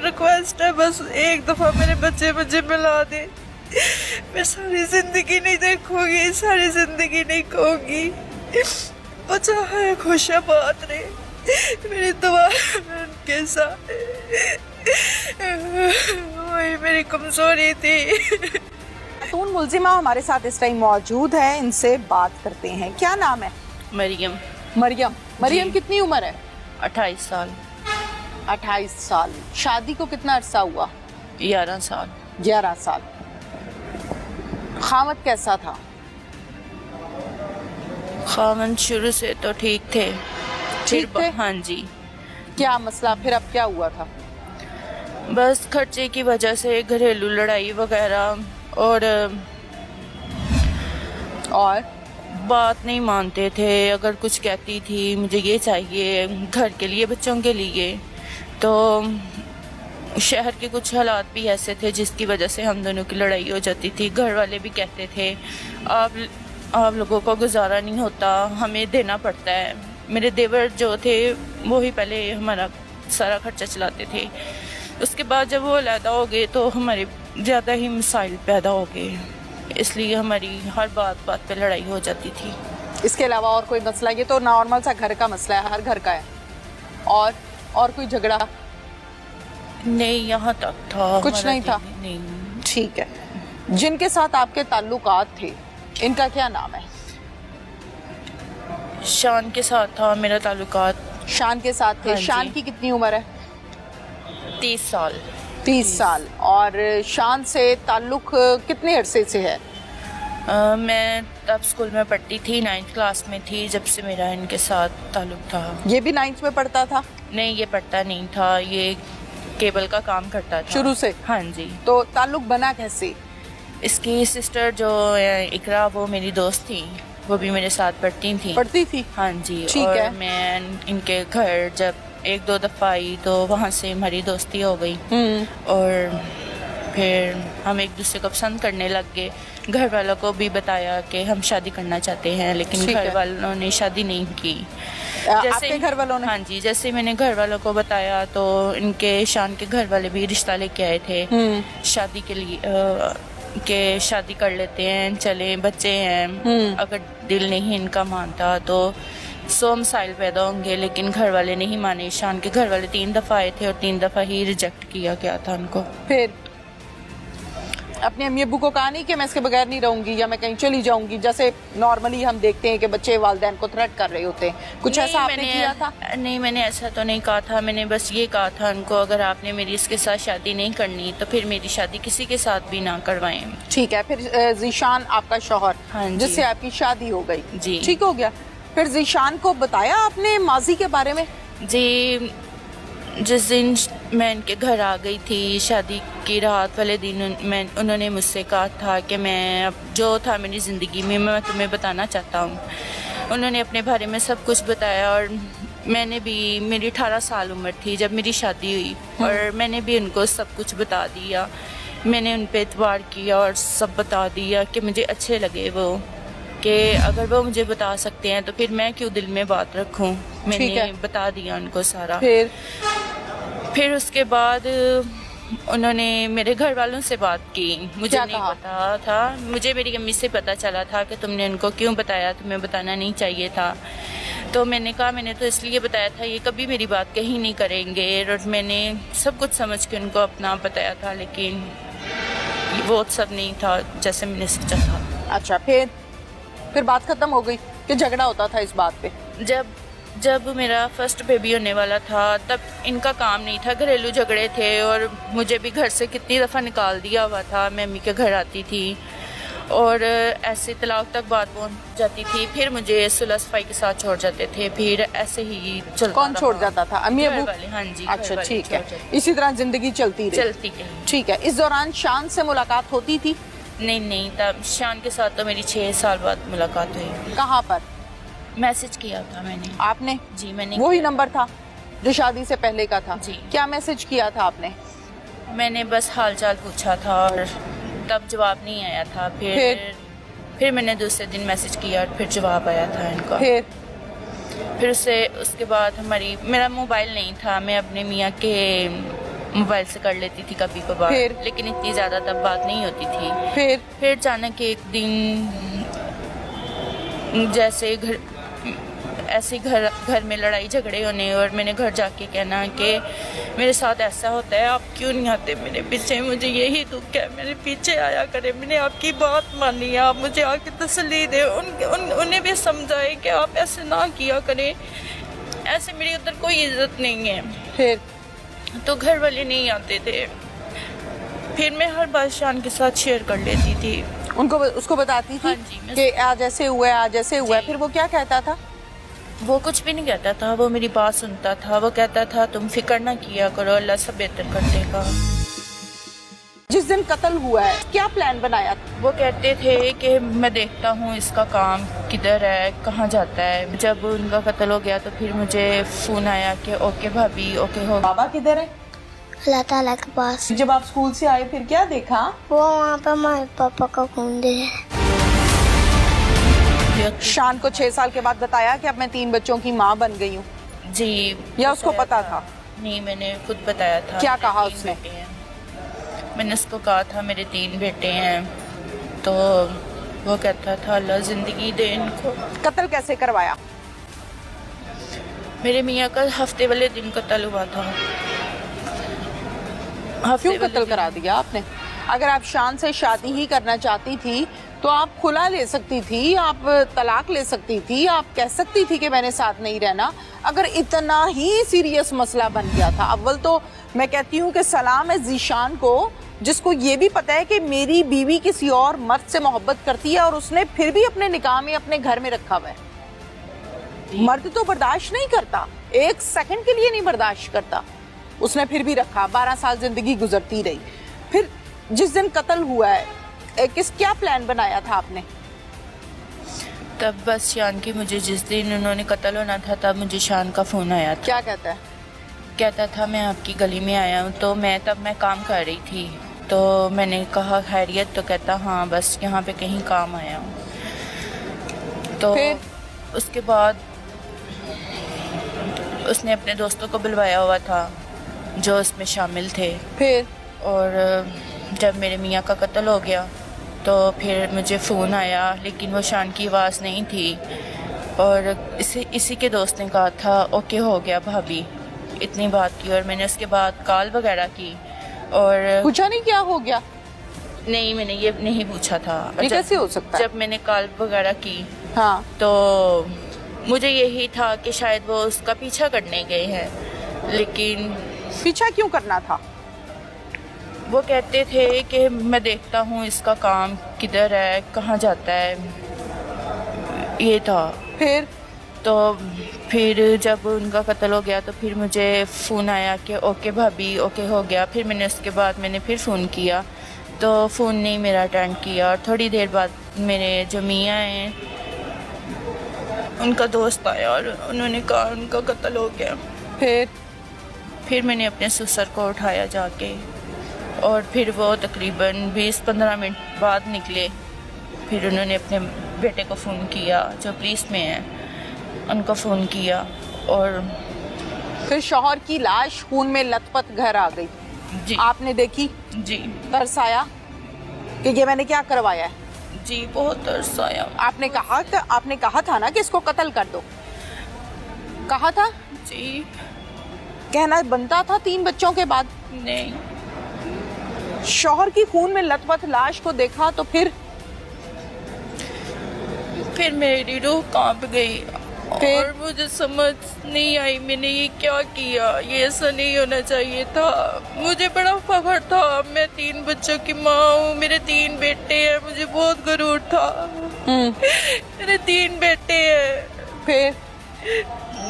Request है, बस एक दफ़ा मेरे बच्चे मुझे मिला दे। मैं सारी ज़िंदगी नहीं देखूंगी, सारी ज़िंदगी नहीं कहूँगी। बच्चा है खुशाबाद रहे, मेरी दुआ उनके साथ, वही मेरी कमज़ोरी थी। खातून मुलजिमा हमारे साथ इस टाइम मौजूद है, इनसे बात करते हैं। क्या नाम है? मरियम। मरियम कितनी उम्र है? 28 साल। 28 साल। शादी को कितना अरसा हुआ? 11 साल। 11 साल। खामद कैसा था? खामद शुरू से तो ठीक थे। ठीक थे? हाँ जी। क्या मसला फिर अब क्या हुआ था? बस खर्चे की वजह से घरेलू लड़ाई वगैरह, और बात नहीं मानते थे। अगर कुछ कहती थी मुझे ये चाहिए घर के लिए, बच्चों के लिए, तो शहर के कुछ हालात भी ऐसे थे जिसकी वजह से हम दोनों की लड़ाई हो जाती थी। घर वाले भी कहते थे आप लोगों को गुजारा नहीं होता, हमें देना पड़ता है। मेरे देवर जो थे वो ही पहले हमारा सारा खर्चा चलाते थे। उसके बाद जब वो अलहदा हो गए तो हमारे ज़्यादा ही मसाइल पैदा हो गए, इसलिए हमारी हर बात पे लड़ाई हो जाती थी। इसके अलावा और कोई मसला? ये तो नॉर्मल सा घर का मसला है, हर घर का है। और कोई झगड़ा? नहीं, यहाँ तक था। कुछ नहीं था? नहीं। ठीक है। जिनके साथ आपके ताल्लुकात थे इनका क्या नाम है? शान के साथ था मेरा ताल्लुकात। शान के साथ थे। हाँ जी। शान की कितनी उम्र है? 30 साल। 30 साल। और शान से ताल्लुक कितने अरसे से है? मैं तब स्कूल में पढ़ती थी, 9th क्लास में थी जब से मेरा इनके साथ ताल्लुक था। ये भी 9th में पढ़ता था? नहीं, ये पढ़ता नहीं था, ये केबल का काम करता था शुरू से? हाँ जी। तो ताल्लुक बना कैसे? इसकी सिस्टर जो इकरा, वो मेरी दोस्त थी, वो भी मेरे साथ पढ़ती थी। हाँ जी। ठीक और है। मैं इनके घर जब 1-2 दफ़ा आई तो वहाँ से हमारी दोस्ती हो गई, और फिर हम एक दूसरे को पसंद करने लग गए। घर वालों को भी बताया कि हम शादी करना चाहते हैं, लेकिन घर वालों ने शादी नहीं की। आपके घर वालों ने? हाँ जी। जैसे मैंने घर वालों को बताया तो इनके शान के घर वाले भी रिश्ता लेके आए थे शादी के लिए, के शादी कर लेते हैं, चले, बच्चे हैं। अगर दिल नहीं इनका मानता तो 100 मसाइल पैदा होंगे, लेकिन घर वाले नहीं माने। शान के घर वाले 3 दफ़ा आए थे और 3 दफ़ा ही रिजेक्ट किया गया था उनको। फिर अपने अम्मी अब्बू को कहा नहीं कि मैं इसके बगैर नहीं रहूंगी या मैं कहीं चली जाऊंगी, जैसे नॉर्मली हम देखते हैं कि बच्चे वालिदैन को थ्रेट कर रहे होते हैं, कुछ ऐसा आपने किया था? नहीं, मैंने ऐसा तो नहीं कहा था। मैंने बस ये कहा था उनको, अगर आपने मेरी इसके साथ शादी नहीं करनी तो फिर मेरी शादी किसी के साथ भी ना करवाएं। ठीक है। फिर जीशान आपका शौहर, हाँ जी, जिससे आपकी शादी हो गई जी, ठीक हो गया। फिर जीशान को बताया आपने माजी के बारे में? जी, जिस दिन मैं इनके घर आ गई थी शादी की रात वाले दिन, उन्होंने मुझसे कहा था कि मैं अब जो था मेरी ज़िंदगी में मैं तुम्हें बताना चाहता हूँ। उन्होंने अपने बारे में सब कुछ बताया, और मैंने भी, मेरी 18 साल उम्र थी जब मेरी शादी हुई, और मैंने भी उनको सब कुछ बता दिया। मैंने उन पर एतबार किया और सब बता दिया कि मुझे अच्छे लगे वो, कि अगर वो मुझे बता सकते हैं तो फिर मैं क्यों दिल में बात रखूं। मैंने बता दिया उनको सारा। फिर उसके बाद उन्होंने मेरे घर वालों से बात की। मुझे नहीं पता था, मुझे मेरी अम्मी से पता चला था कि तुमने उनको क्यों बताया, तुम्हें बताना नहीं चाहिए था। तो मैंने कहा मैंने तो इसलिए बताया था, ये कभी मेरी बात कहीं नहीं करेंगे, और मैंने सब कुछ समझ के उनको अपना बताया था, लेकिन वो सब नहीं था जैसे मैंने सोचा था। अच्छा, फिर बात खत्म हो गई कि झगड़ा होता था इस बात पे? जब मेरा फर्स्ट बेबी होने वाला था तब इनका काम नहीं था, घरेलू झगड़े थे, और मुझे भी घर से कितनी दफ़ा निकाल दिया हुआ था। मैं अम्मी के घर आती थी और ऐसे तलाक तक बात पहुंच जाती थी, फिर मुझे सुलह सफाई के साथ छोड़ जाते थे, फिर ऐसे ही चलता। कौन छोड़ जाता था? अम्मी अब्बू? हाँ जी। अच्छा, ठीक है। इसी तरह जिंदगी चलती रही? ठीक है। इस दौरान शान से मुलाकात होती थी? नहीं, तब शान के साथ तो मेरी 6 साल बाद मुलाकात हुई। कहाँ पर? मैसेज किया था मैंने। आपने? जी, मैंने। वही नंबर था जो शादी से पहले का था? जी। क्या मैसेज किया था आपने? मैंने बस हाल चाल पूछा था और तब जवाब नहीं आया था। फिर मैंने दूसरे दिन मैसेज किया और फिर जवाब आया था इनका। फिर उसके बाद मेरा मोबाइल नहीं था, मैं अपने मियाँ के मोबाइल से कर लेती थी कभी कभार, फिर? लेकिन इतनी ज़्यादा तब बात नहीं होती थी। फिर अचानक एक दिन जैसे घर में लड़ाई झगड़े होने और मैंने घर जाके कहना कि मेरे साथ ऐसा होता है, आप क्यों नहीं आते मेरे पीछे, मुझे यही दुख है, मेरे पीछे आया करें, मैंने आपकी बात मानी है, आप मुझे आके तसल्ली दें, उन्हें भी समझाए कि आप ऐसे ना किया करें, ऐसे मेरी उधर कोई इज्जत नहीं है। फिर तो घर वाले नहीं आते थे। फिर मैं हर बात शान के साथ शेयर कर लेती थी, उसको बताती थी हाँ जी, कि आज ऐसे हुआ है, आज ऐसे हुआ है। फिर वो क्या कहता था? वो कुछ भी नहीं कहता था, वो मेरी बात सुनता था। वो कहता था तुम फिक्र ना किया करो, अल्लाह सब बेहतर कर देगा। जिस दिन कत्ल हुआ है क्या प्लान बनाया? वो कहते थे कि मैं देखता हूँ इसका काम किधर है, कहाँ जाता है। जब उनका कत्ल हो गया तो फिर मुझे फ़ोन आया कि ओके भाभी ओके हो। बाबा किधर है? अल्लाह ताला के पास। जब आप स्कूल से आए फिर क्या देखा? वो वहाँ पे हमारे पापा का खून दे है। शान को 6 साल के बाद बताया कि अब मैं 3 बच्चों की माँ बन गई हूँ? जी। या उसको पता था? नहीं, मैंने खुद बताया था। क्या कहा उसने? मैंने उसको कहा था मेरे 3 बेटे हैं, तो वो कहता था अल्लाह जिंदगी दे इनको। कत्ल कैसे करवाया? मेरे मियाँ का हफ्ते वाले दिन कत्ल हुआ था। क्यों कत्ल करा दिया आपने? अगर आप शान से शादी ही करना चाहती थी तो आप खुला ले सकती थी, आप तलाक ले सकती थी, आप कह सकती थी कि मैंने साथ नहीं रहना। अगर इतना ही सीरियस मसला बन गया था, अव्वल तो मैं कहती हूँ कि सलाम है जीशान को, जिसको ये भी पता है कि मेरी बीवी किसी और मर्द से मोहब्बत करती है और उसने फिर भी अपने निकाह में अपने घर में रखा हुआ है। मर्द तो बर्दाश्त नहीं करता, 1 सेकंड के लिए नहीं बर्दाश्त करता, उसने फिर भी रखा। 12 साल जिंदगी गुजरती रही। फिर जिस दिन कत्ल हुआ है क्या प्लान बनाया था आपने? तब बस शान की मुझे जिस दिन उन्होंने कत्ल होना था तब मुझे शान का फ़ोन आया था। क्या कहता है? कहता था मैं आपकी गली में आया हूँ। तो मैं काम कर रही थी, तो मैंने कहा खैरियत? तो कहता हाँ बस यहाँ पे कहीं काम आया हूँ। तो फिर? उसके बाद उसने अपने दोस्तों को बुलवाया हुआ था जो उसमें शामिल थे। फिर? और जब मेरे मियाँ का कत्ल हो गया तो फिर मुझे फ़ोन आया, लेकिन वो शान की आवाज़ नहीं थी। और इसी के दोस्त ने कहा था ओके हो गया भाभी, इतनी बात की। और मैंने उसके बाद कॉल वगैरह की और पूछा नहीं क्या हो गया? नहीं, मैंने ये नहीं पूछा था। ये कैसे हो सकता है? जब मैंने कॉल वगैरह की हाँ, तो मुझे यही था कि शायद वो उसका पीछा करने गए हैं, लेकिन पीछा क्यों करना था? वो कहते थे कि मैं देखता हूँ इसका काम किधर है, कहाँ जाता है, ये था। फिर? तो फिर जब उनका कत्ल हो गया तो फिर मुझे फ़ोन आया कि ओके भाभी ओके हो गया। फिर मैंने उसके बाद फिर फ़ोन किया तो फ़ोन नहीं मेरा अटेंड किया। और थोड़ी देर बाद मेरे जो मियाँ हैं उनका दोस्त आया और उन्होंने कहा उनका कत्ल हो गया। फिर मैंने अपने ससुर को उठाया जाके, और फिर वो तकरीबन 20-15 मिनट बाद निकले। फिर उन्होंने अपने बेटे को फ़ोन किया जो पुलिस में है, उनको फ़ोन किया। और फिर शौहर की लाश खून में लथपथ घर आ गई। जी आपने देखी? जी तरस आया कि ये मैंने क्या करवाया है? जी बहुत तरस आया। आपने कहा था ना कि इसको कत्ल कर दो, कहा था? जी कहना बनता था 3 बच्चों के बाद। नहीं, शौहर की खून में लथपथ लाश को देखा तो फिर मेरी रूह कांप गई। फिर? और मुझे समझ नहीं आई मैंने ये क्या किया, ये ऐसा नहीं होना चाहिए था। मुझे बड़ा फख्र था, मैं 3 बच्चों की माँ हूँ, मेरे 3 बेटे हैं, मुझे बहुत गरूर था। मेरे 3 बेटे हैं। फिर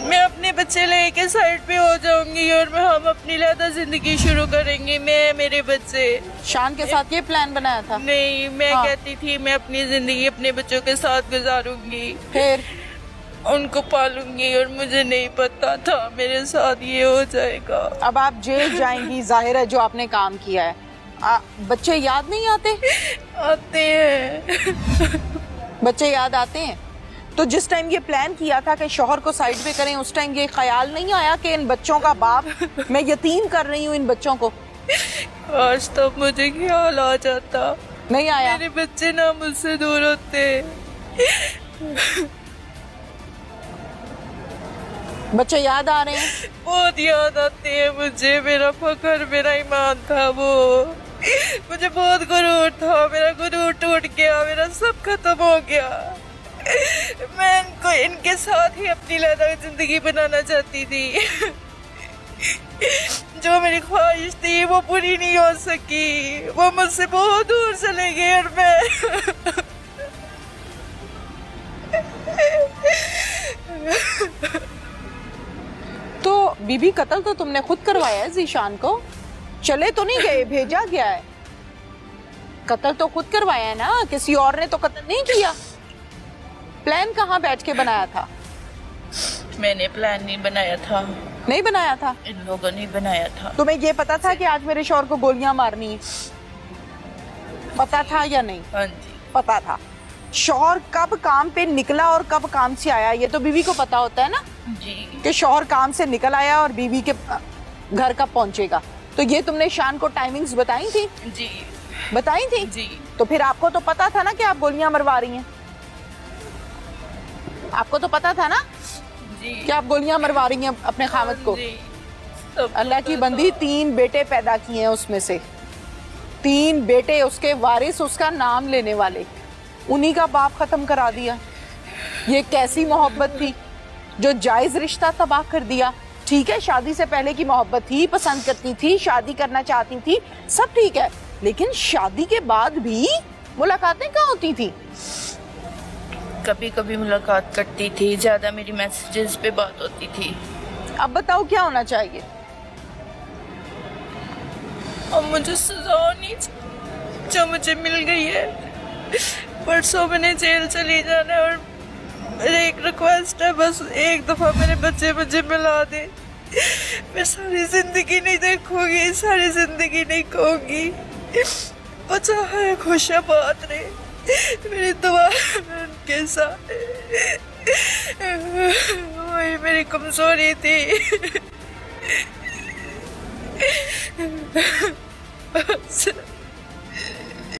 मैं अपने बच्चे लेके साइड पे हो जाऊंगी और हम अपनी लहदा जिंदगी शुरू करेंगे, मैं मेरे बच्चे। शान के साथ ये प्लान बनाया था? नहीं, मैं हाँ। कहती थी मैं अपनी जिंदगी अपने बच्चों के साथ गुजारूंगी, फिर उनको पालूंगी, और मुझे नहीं पता था मेरे साथ ये हो जाएगा। अब आप जेल जाएंगी, जाहिर है जो आपने काम किया है। बच्चे याद नहीं आते? आते हैं। बच्चे याद आते हैं। तो जिस टाइम ये प्लान किया था कि शौहर को साइड पे करें, उस टाइम ये ख्याल नहीं आया कि इन बच्चों का बाप, मैं यतीम कर रही हूँ इन बच्चों को? आज तो मुझे ख्याल आ जाता, नहीं आया? मेरे बच्चे ना मुझसे दूर होते। बच्चे याद आ रहे हैं? बहुत याद आते हैं मुझे। मेरा फखर, मेरा ईमान था वो। मुझे बहुत गुरूर था, मेरा गुरूर टूट गया, मेरा सब खत्म हो गया। मैं इनको इनके साथ ही अपनी लैला जिंदगी बनाना चाहती थी। जो मेरी ख्वाहिश थी वो पूरी नहीं हो सकी। वो मुझसे बहुत दूर चले गए और मैं तो बीबी, कत्ल तो तुमने खुद करवाया है ज़ीशान को, चले तो नहीं गए, भेजा गया है। कत्ल तो खुद करवाया है ना, किसी और ने तो कत्ल नहीं किया। प्लान कहाँ बैठ के बनाया था? मैंने प्लान नहीं बनाया था। नहीं बनाया था? इन लोगों ने बनाया था। तुम्हें ये पता था कि आज मेरे शौहर को गोलियां मारनी है? पता था या नहीं? हाँ जी, पता था। शौहर कब काम पे निकला और कब काम से आया, ये तो बीवी को पता होता है ना जी। कि शौहर काम से निकल आया और बीवी के घर कब पहुंचेगा। तो ये तुमने शान को टाइमिंग्स बताई थी? जी बताई थी? जी। तो फिर आपको तो पता था ना कि आप गोलियां मरवा रही हैं? आपको तो पता था ना जी कि आप गोलियां मरवा रही हैं अपने खामद को? जी, सब अल्लाह की पता बंदी, था। 3 बेटे पैदा किए हैं उसमें से, 3 बेटे उसके वारिस, उसका नाम लेने वाले, उन्हीं का बाप खत्म करा दिया। ये कैसी मोहब्बत थी जो जायज रिश्ता तबाह कर दिया। ठीक है, शादी से पहले की मोहब्बत थी, पसंद करती थी, शादी करना चाहती थी, सब ठीक है, लेकिन शादी के बाद भी मुलाकातें कहाँ होती थी? कभी कभी मुलाकात करती थी, ज्यादा मेरी मैसेजेस पे बात होती थी। अब बताओ क्या होना चाहिए? और मुझे सजा होनी जो मुझे मिल गई है। परसों मैंने जेल चली जाना है और मेरी एक रिक्वेस्ट है, बस एक दफा मेरे बच्चे मुझे मिला दे। मैं सारी जिंदगी नहीं देखूंगी, सारी जिंदगी नहीं कहूंगी। बच्चा है खुशाबाद रहे, मेरी दुआ उनके साथ। वही मेरी कमजोरी थी। बस